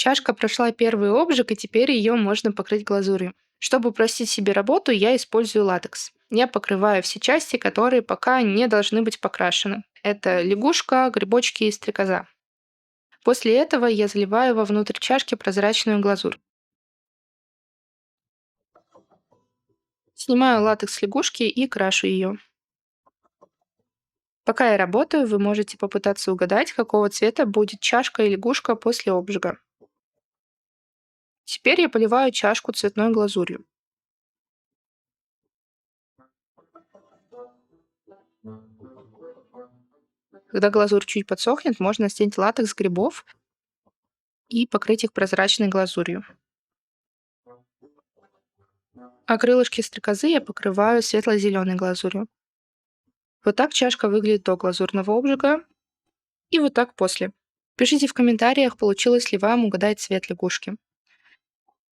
Чашка прошла первый обжиг, и теперь ее можно покрыть глазурью. Чтобы упростить себе работу, я использую латекс. Я покрываю все части, которые пока не должны быть покрашены. Это лягушка, грибочки и стрекоза. После этого я заливаю вовнутрь чашки прозрачную глазурь. Снимаю латекс с лягушки и крашу ее. Пока я работаю, вы можете попытаться угадать, какого цвета будет чашка и лягушка после обжига. Теперь я поливаю чашку цветной глазурью. Когда глазурь чуть подсохнет, можно снять латекс с грибов и покрыть их прозрачной глазурью. А крылышки стрекозы я покрываю светло-зеленой глазурью. Вот так чашка выглядит до глазурного обжига и вот так после. Пишите в комментариях, получилось ли вам угадать цвет лягушки.